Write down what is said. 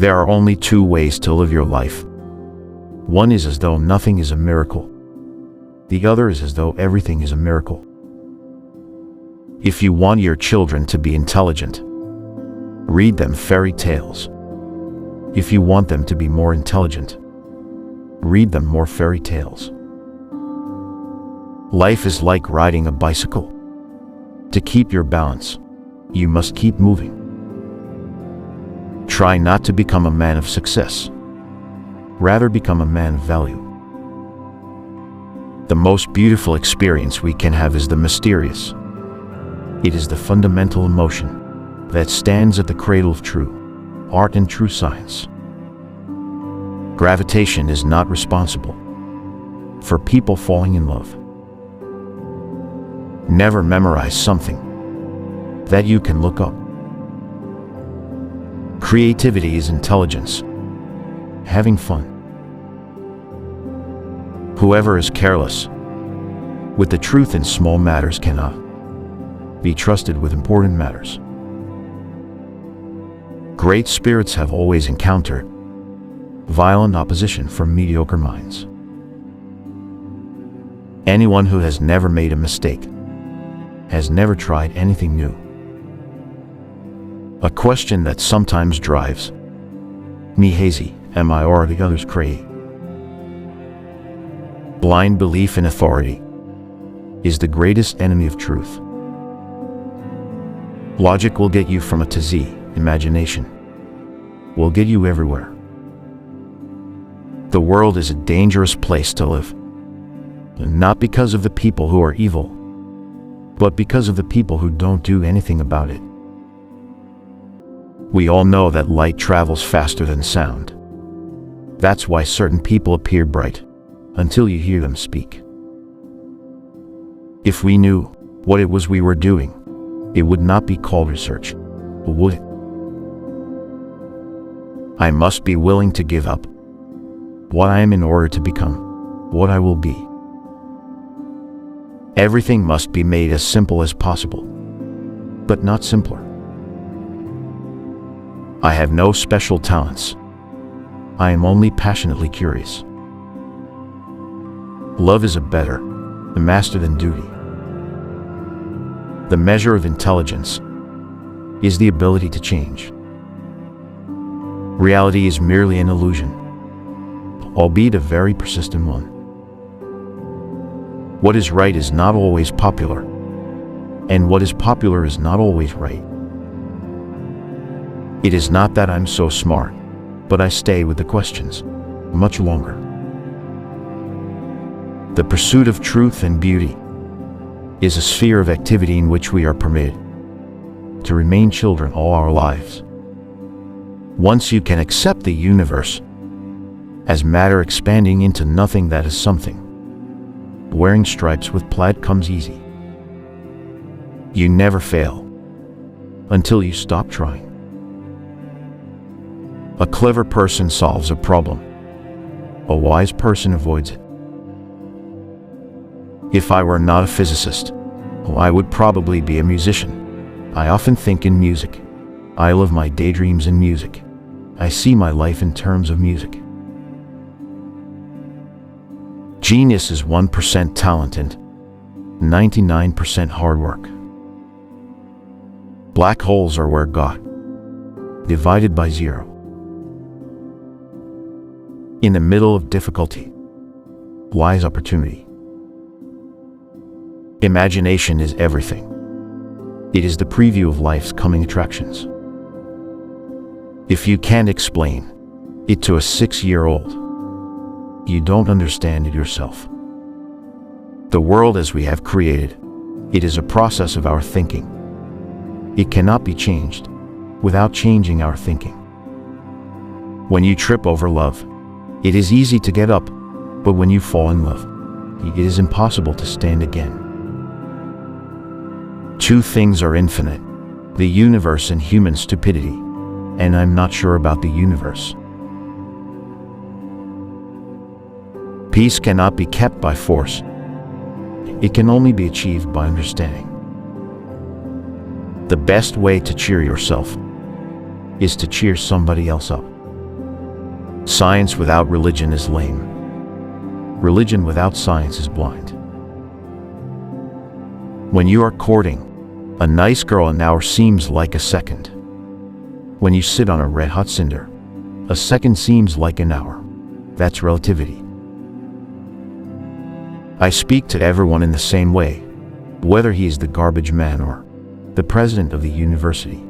There are only two ways to live your life. One is as though nothing is a miracle. The other is as though everything is a miracle. If you want your children to be intelligent, read them fairy tales. If you want them to be more intelligent, read them more fairy tales. Life is like riding a bicycle. To keep your balance, you must keep moving. Try not to become a man of success. Rather, become a man of value. The most beautiful experience we can have is the mysterious. It is the fundamental emotion that stands at the cradle of true art and true science. Gravitation is not responsible for people falling in love. Never memorize something that you can look up. Creativity is intelligence, having fun. Whoever is careless with the truth in small matters cannot be trusted with important matters. Great spirits have always encountered violent opposition from mediocre minds. Anyone who has never made a mistake has never tried anything new. A question that sometimes drives me hazy: am I or are the others crazy? Blind belief in authority is the greatest enemy of truth. Logic will get you from A to Z. Imagination will get you everywhere. The world is a dangerous place to live, not because of the people who are evil, but because of the people who don't do anything about it. We all know that light travels faster than sound. That's why certain people appear bright until you hear them speak. If we knew what it was we were doing, it would not be called research, would it? I must be willing to give up what I am in order to become what I will be. Everything must be made as simple as possible, but not simpler. I have no special talents. I am only passionately curious. Love is a better master than duty. The measure of intelligence is the ability to change. Reality is merely an illusion, albeit a very persistent one. What is right is not always popular, and what is popular is not always right. It is not that I'm so smart, but I stay with the questions much longer. The pursuit of truth and beauty is a sphere of activity in which we are permitted to remain children all our lives. Once you can accept the universe as matter expanding into nothing that is something, wearing stripes with plaid comes easy. You never fail until you stop trying. A clever person solves a problem. A wise person avoids it. If I were not a physicist, I would probably be a musician. I often think in music. I live my daydreams in music. I see my life in terms of music. Genius is 1% talent and 99% hard work. Black holes are where God divided by zero. In the middle of difficulty lies opportunity. Imagination is everything. It is the preview of life's coming attractions. If you can't explain it to a 6-year-old, you don't understand it yourself. The world as we have created, it is a process of our thinking. It cannot be changed without changing our thinking. When you trip over love, it is easy to get up, but when you fall in love, it is impossible to stand again. Two things are infinite: the universe and human stupidity, and I'm not sure about the universe. Peace cannot be kept by force. It can only be achieved by understanding. The best way to cheer yourself is to cheer somebody else up. Science without religion is lame. Religion without science is blind. When you are courting, a nice girl an hour seems like a second. When you sit on a red-hot cinder, a second seems like an hour. That's relativity. I speak to everyone in the same way, whether he is the garbage man or the president of the university.